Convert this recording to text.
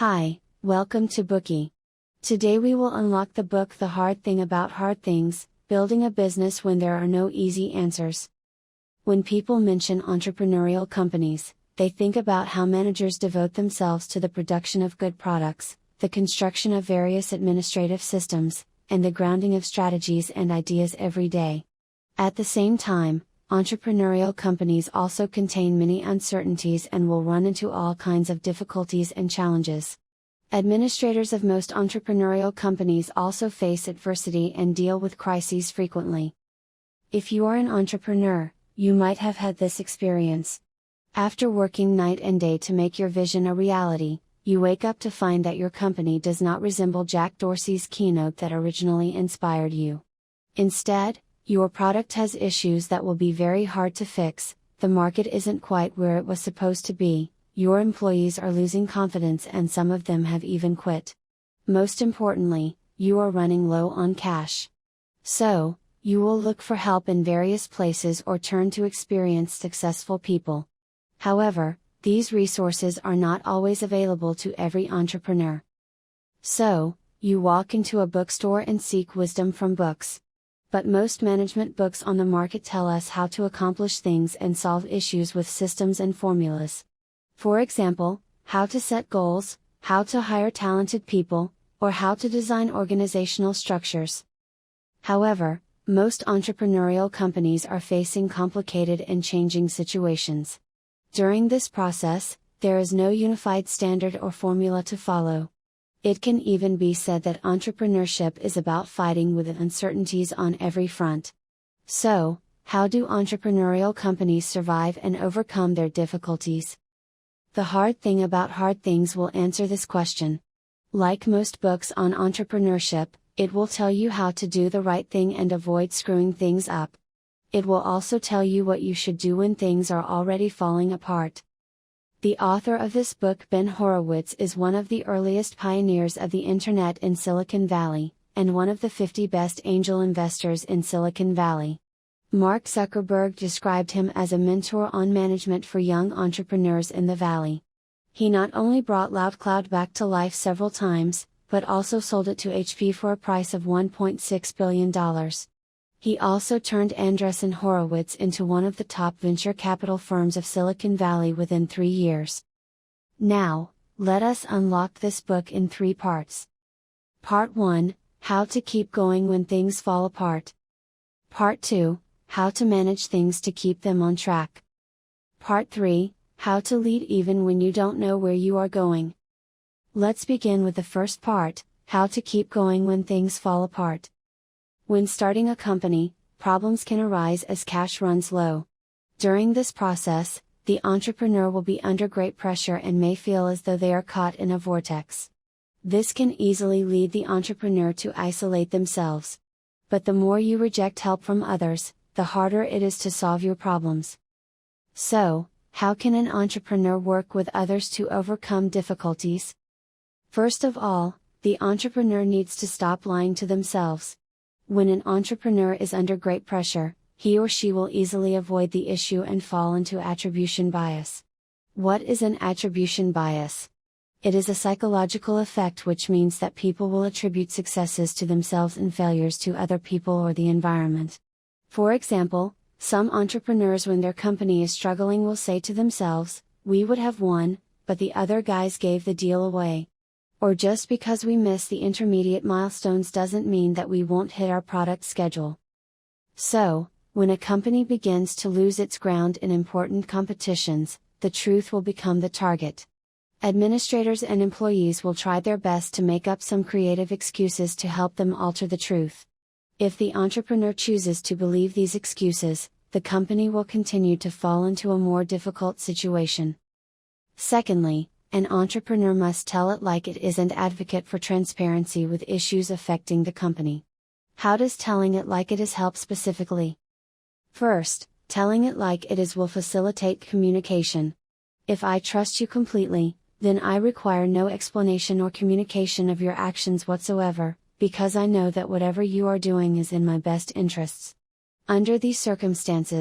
Hi, welcome to Bookie. Today we will unlock the book The Hard Thing About Hard Things, Building a Business When There Are No Easy Answers. When people mention entrepreneurial companies, they think about how managers devote themselves to the production of good products, the construction of various administrative systems, and the grounding of strategies and ideas every day. At the same time, entrepreneurial companies also contain many uncertainties and will run into all kinds of difficulties and challenges. Administrators of most entrepreneurial companies also face adversity and deal with crises frequently. If you are an entrepreneur, you might have had this experience. After working night and day to make your vision a reality, you wake up to find that your company does not resemble Jack Dorsey's keynote that originally inspired you. Instead, your product has issues that will be very hard to fix, the market isn't quite where it was supposed to be, your employees are losing confidence and some of them have even quit. Most importantly, you are running low on cash. So, you will look for help in various places or turn to experienced successful people. However, these resources are not always available to every entrepreneur. So, you walk into a bookstore and seek wisdom from books. But most management books on the market tell us how to accomplish things and solve issues with systems and formulas. For example, how to set goals, how to hire talented people, or how to design organizational structures. However, most entrepreneurial companies are facing complicated and changing situations. During this process, there is no unified standard or formula to follow. It can even be said that entrepreneurship is about fighting with uncertainties on every front. So, how do entrepreneurial companies survive and overcome their difficulties? The Hard Thing About Hard Things will answer this question. Like most books on entrepreneurship, it will tell you how to do the right thing and avoid screwing things up. It will also tell you what you should do when things are already falling apart. The author of this book, Ben Horowitz, is one of the earliest pioneers of the internet in Silicon Valley, and one of the 50 best angel investors in Silicon Valley. Mark Zuckerberg described him as a mentor on management for young entrepreneurs in the Valley. He not only brought Loudcloud back to life several times, but also sold it to HP for a price of $1.6 billion. He also turned Andreessen Horowitz into one of the top venture capital firms of Silicon Valley within 3 years. Now, let us unlock this book in 3 parts. Part 1, How to Keep Going When Things Fall Apart. Part 2, How to Manage Things to Keep Them on Track. Part 3, How to Lead Even When You Don't Know Where You Are Going. Let's begin with the first part, How to Keep Going When Things Fall Apart. When starting a company, problems can arise as cash runs low. During this process, the entrepreneur will be under great pressure and may feel as though they are caught in a vortex. This can easily lead the entrepreneur to isolate themselves. But the more you reject help from others, the harder it is to solve your problems. So, how can an entrepreneur work with others to overcome difficulties? First of all, the entrepreneur needs to stop lying to themselves. When an entrepreneur is under great pressure, he or she will easily avoid the issue and fall into attribution bias. What is an attribution bias? It is a psychological effect which means that people will attribute successes to themselves and failures to other people or the environment. For example, some entrepreneurs, when their company is struggling, will say to themselves, "We would have won, but the other guys gave the deal away." Or just because we miss the intermediate milestones doesn't mean that we won't hit our product schedule. So, when a company begins to lose its ground in important competitions, the truth will become the target. Administrators and employees will try their best to make up some creative excuses to help them alter the truth. If the entrepreneur chooses to believe these excuses, the company will continue to fall into a more difficult situation. Secondly, an entrepreneur must tell it like it is and advocate for transparency with issues affecting the company. How does telling it like it is help specifically? First, telling it like it is will facilitate communication. If I trust you completely, then I require no explanation or communication of your actions whatsoever, because I know that whatever you are doing is in my best interests. Under these circumstances,